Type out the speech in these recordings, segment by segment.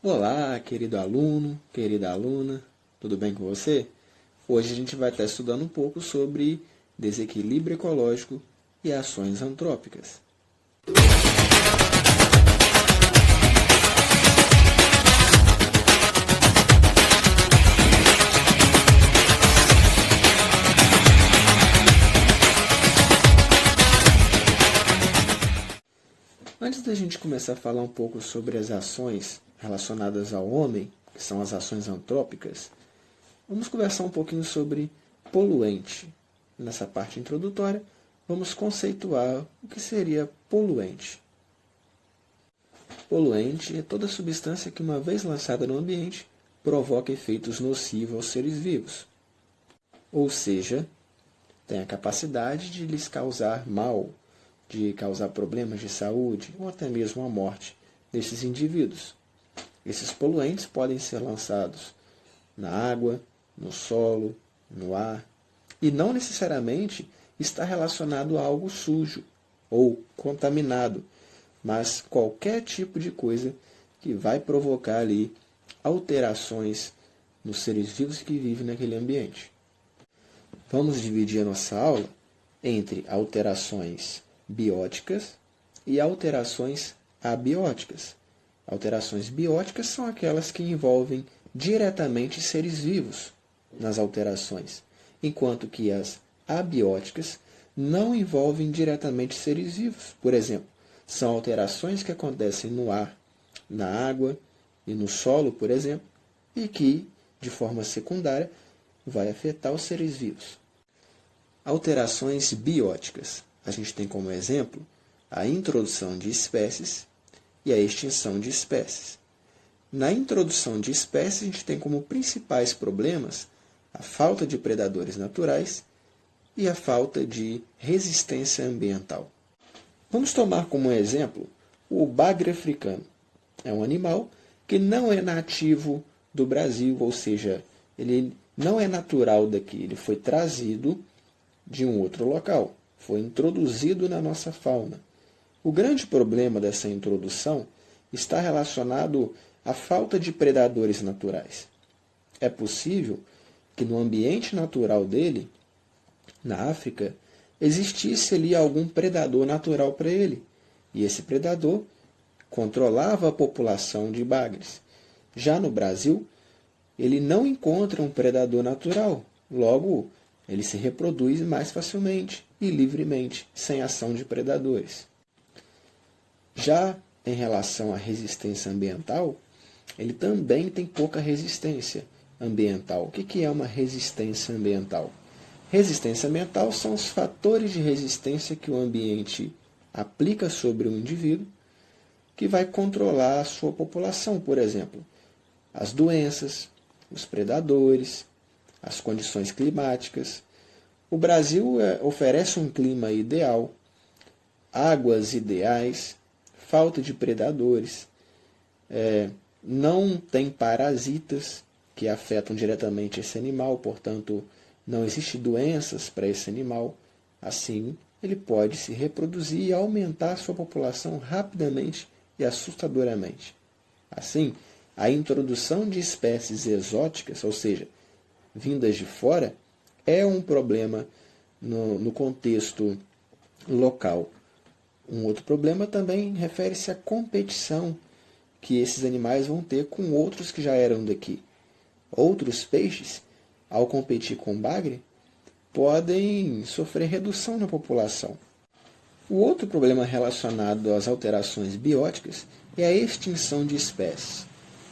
Olá, querido aluno, querida aluna, tudo bem com você? Hoje a gente vai estar estudando um pouco sobre desequilíbrio ecológico e ações antrópicas. Antes da gente começar a falar um pouco sobre as ações relacionadas ao homem, que são as ações antrópicas, vamos conversar um pouquinho sobre poluente. Nessa parte introdutória, vamos conceituar o que seria poluente. Poluente é toda substância que, uma vez lançada no ambiente, provoca efeitos nocivos aos seres vivos. Ou seja, tem a capacidade de lhes causar mal, de causar problemas de saúde ou até mesmo a morte desses indivíduos. Esses poluentes podem ser lançados na água, no solo, no ar, e não necessariamente está relacionado a algo sujo ou contaminado, mas qualquer tipo de coisa que vai provocar ali alterações nos seres vivos que vivem naquele ambiente. Vamos dividir a nossa aula entre alterações bióticas e alterações abióticas. Alterações bióticas são aquelas que envolvem diretamente seres vivos nas alterações, enquanto que as abióticas não envolvem diretamente seres vivos. Por exemplo, são alterações que acontecem no ar, na água e no solo, por exemplo, e que, de forma secundária, vai afetar os seres vivos. Alterações bióticas. A gente tem como exemplo a introdução de espécies e a extinção de espécies. Na introdução de espécies, a gente tem como principais problemas a falta de predadores naturais e a falta de resistência ambiental. Vamos tomar como exemplo o bagre africano. É um animal que não é nativo do Brasil, ou seja, ele não é natural daqui, ele foi trazido de um outro local, foi introduzido na nossa fauna. O grande problema dessa introdução está relacionado à falta de predadores naturais. É possível que no ambiente natural dele, na África, existisse ali algum predador natural para ele, e esse predador controlava a população de bagres. Já no Brasil, ele não encontra um predador natural, logo ele se reproduz mais facilmente e livremente, sem ação de predadores. Já em relação à resistência ambiental, ele também tem pouca resistência ambiental. O que é uma resistência ambiental? Resistência ambiental são os fatores de resistência que o ambiente aplica sobre o indivíduo, que vai controlar a sua população, por exemplo, as doenças, os predadores, as condições climáticas. O Brasil oferece um clima ideal, águas ideais, falta de predadores, não tem parasitas que afetam diretamente esse animal, portanto, não existem doenças para esse animal. Assim, ele pode se reproduzir e aumentar a sua população rapidamente e assustadoramente. Assim, a introdução de espécies exóticas, ou seja, vindas de fora, é um problema no contexto local. Um outro problema também refere-se à competição que esses animais vão ter com outros que já eram daqui. Outros peixes, ao competir com o bagre, podem sofrer redução na população. O outro problema relacionado às alterações bióticas é a extinção de espécies.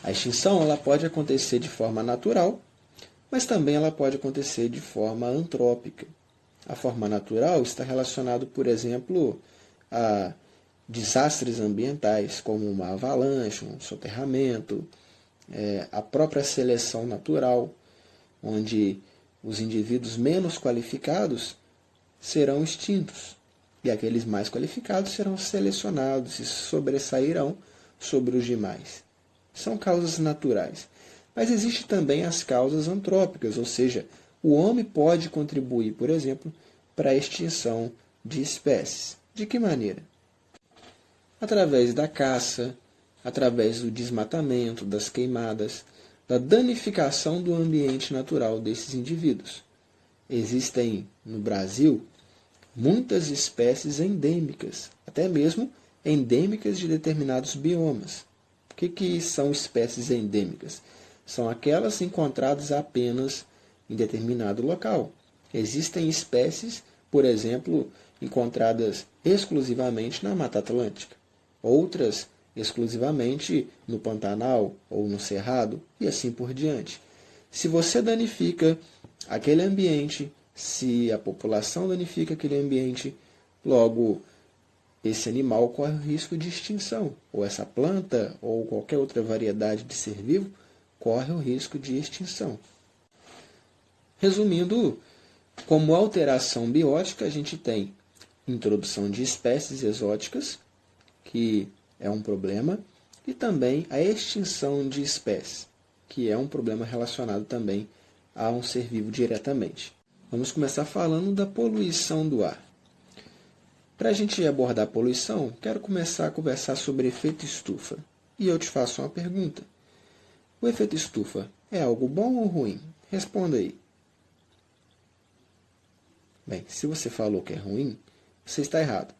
A extinção ela pode acontecer de forma natural, mas também ela pode acontecer de forma antrópica. A forma natural está relacionada, por exemplo, a desastres ambientais, como uma avalanche, um soterramento, a própria seleção natural, onde os indivíduos menos qualificados serão extintos, e aqueles mais qualificados serão selecionados e sobressairão sobre os demais. São causas naturais. Mas existem também as causas antrópicas, ou seja, o homem pode contribuir, por exemplo, para a extinção de espécies. De que maneira? Através da caça, através do desmatamento, das queimadas, da danificação do ambiente natural desses indivíduos. Existem no Brasil muitas espécies endêmicas, até mesmo endêmicas de determinados biomas. O que são espécies endêmicas? São aquelas encontradas apenas em determinado local. Existem espécies, por exemplo, encontradas exclusivamente na Mata Atlântica, outras exclusivamente no Pantanal ou no Cerrado, e assim por diante. Se você danifica aquele ambiente, se a população danifica aquele ambiente, logo esse animal corre o risco de extinção, ou essa planta ou qualquer outra variedade de ser vivo corre o risco de extinção. Resumindo, como alteração biótica, a gente tem introdução de espécies exóticas, que é um problema, e também a extinção de espécies, que é um problema relacionado também a um ser vivo diretamente. Vamos começar falando da poluição do ar. Para a gente abordar a poluição, quero começar a conversar sobre efeito estufa. E eu te faço uma pergunta. O efeito estufa é algo bom ou ruim? Responda aí. Bem, se você falou que é ruim, você está errado.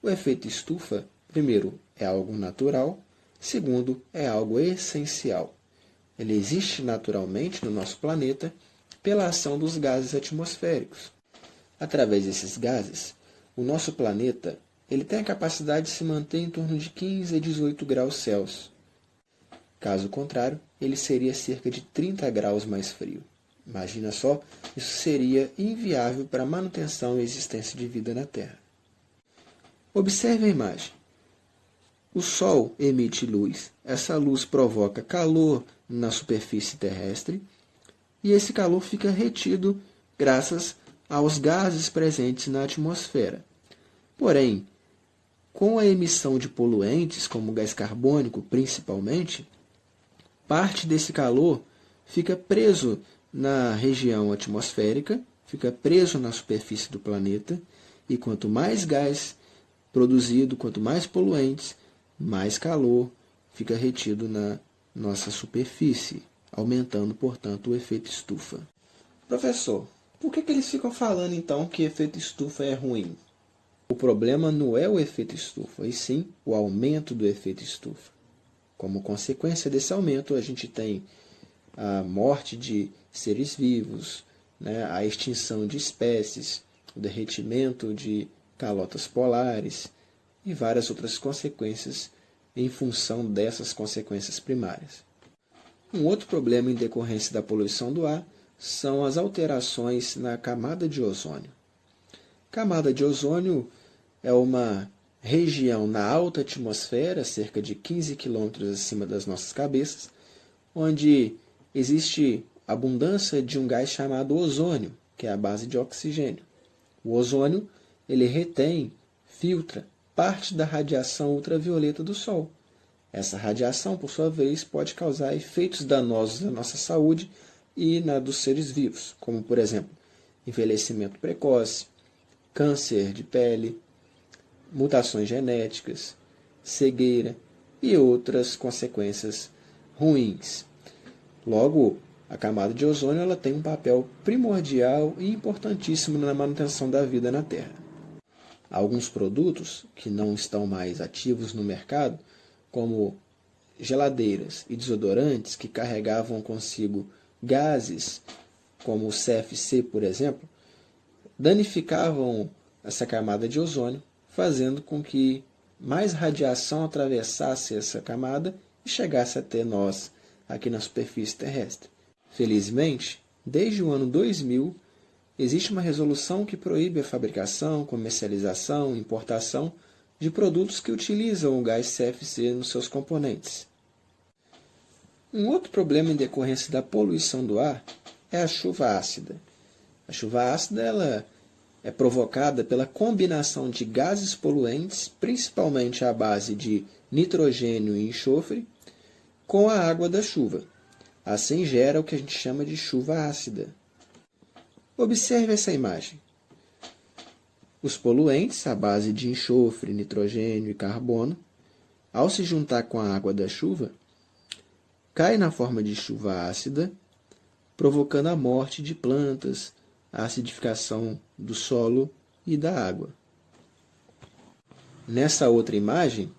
O efeito estufa, primeiro, é algo natural, segundo, é algo essencial. Ele existe naturalmente no nosso planeta pela ação dos gases atmosféricos. Através desses gases, o nosso planeta ele tem a capacidade de se manter em torno de 15 a 18 graus Celsius. Caso contrário, ele seria cerca de 30 graus mais frio. Imagina só, isso seria inviável para a manutenção e existência de vida na Terra. Observe a imagem. O Sol emite luz, essa luz provoca calor na superfície terrestre e esse calor fica retido graças aos gases presentes na atmosfera. Porém, com a emissão de poluentes, como o gás carbônico principalmente, parte desse calor fica preso na região atmosférica, fica preso na superfície do planeta, e quanto mais gás produzido, quanto mais poluentes, mais calor fica retido na nossa superfície, aumentando, portanto, o efeito estufa. Professor, por que eles ficam falando, então, que efeito estufa é ruim? O problema não é o efeito estufa, e sim o aumento do efeito estufa. Como consequência desse aumento, a gente tem a morte de seres vivos, a extinção de espécies, o derretimento de calotas polares e várias outras consequências em função dessas consequências primárias. Um outro problema em decorrência da poluição do ar são as alterações na camada de ozônio. Camada de ozônio é uma região na alta atmosfera, cerca de 15 km acima das nossas cabeças, onde existe abundância de um gás chamado ozônio, que é a base de oxigênio. O ozônio ele retém, filtra parte da radiação ultravioleta do Sol. Essa radiação, por sua vez, pode causar efeitos danosos na nossa saúde e na dos seres vivos, como, por exemplo, envelhecimento precoce, câncer de pele, mutações genéticas, cegueira e outras consequências ruins. Logo, a camada de ozônio ela tem um papel primordial e importantíssimo na manutenção da vida na Terra. Alguns produtos que não estão mais ativos no mercado, como geladeiras e desodorantes que carregavam consigo gases, como o CFC, por exemplo, danificavam essa camada de ozônio, fazendo com que mais radiação atravessasse essa camada e chegasse até nós, aqui na superfície terrestre. Felizmente, desde o ano 2000, existe uma resolução que proíbe a fabricação, comercialização e importação de produtos que utilizam o gás CFC nos seus componentes. Um outro problema em decorrência da poluição do ar é a chuva ácida. A chuva ácida ela é provocada pela combinação de gases poluentes, principalmente à base de nitrogênio e enxofre, com a água da chuva. Assim gera o que a gente chama de chuva ácida. Observe essa imagem. Os poluentes, à base de enxofre, nitrogênio e carbono, ao se juntar com a água da chuva, cai na forma de chuva ácida, provocando a morte de plantas, a acidificação do solo e da água. Nessa outra imagem,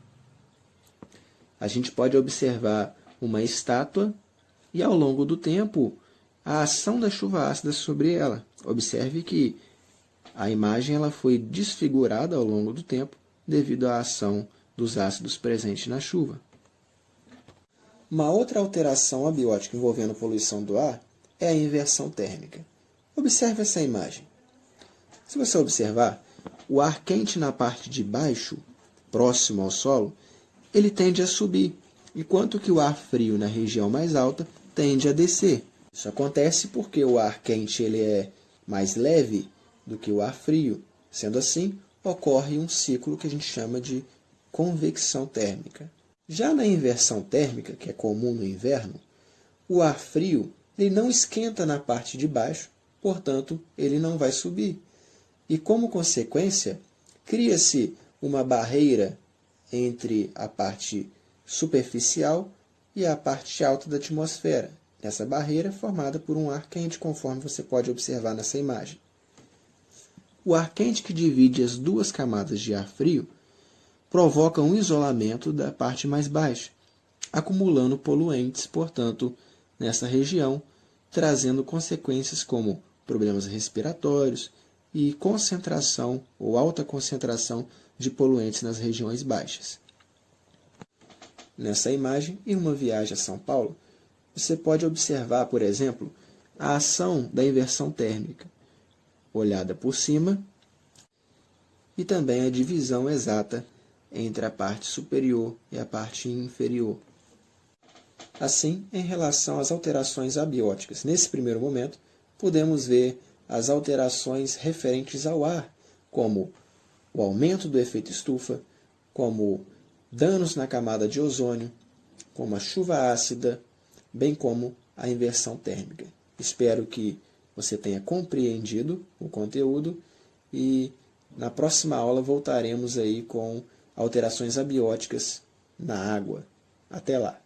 a gente pode observar uma estátua e, ao longo do tempo, a ação da chuva ácida sobre ela. Observe que a imagem ela foi desfigurada ao longo do tempo devido à ação dos ácidos presentes na chuva. Uma outra alteração abiótica envolvendo poluição do ar é a inversão térmica. Observe essa imagem. Se você observar, o ar quente na parte de baixo, próximo ao solo, ele tende a subir, enquanto que o ar frio na região mais alta tende a descer. Isso acontece porque o ar quente ele é mais leve do que o ar frio. Sendo assim, ocorre um ciclo que a gente chama de convecção térmica. Já na inversão térmica, que é comum no inverno, o ar frio ele não esquenta na parte de baixo, portanto, ele não vai subir. E, como consequência, cria-se uma barreira entre a parte superficial e a parte alta da atmosfera. Essa barreira é formada por um ar quente, conforme você pode observar nessa imagem. O ar quente que divide as duas camadas de ar frio provoca um isolamento da parte mais baixa, acumulando poluentes, portanto, nessa região, trazendo consequências como problemas respiratórios e concentração ou alta concentração de poluentes nas regiões baixas. Nessa imagem, em uma viagem a São Paulo, você pode observar, por exemplo, a ação da inversão térmica, olhada por cima, e também a divisão exata entre a parte superior e a parte inferior. Assim, em relação às alterações abióticas, nesse primeiro momento, podemos ver as alterações referentes ao ar, como o aumento do efeito estufa, como danos na camada de ozônio, como a chuva ácida, bem como a inversão térmica. Espero que você tenha compreendido o conteúdo e na próxima aula voltaremos aí com alterações abióticas na água. Até lá!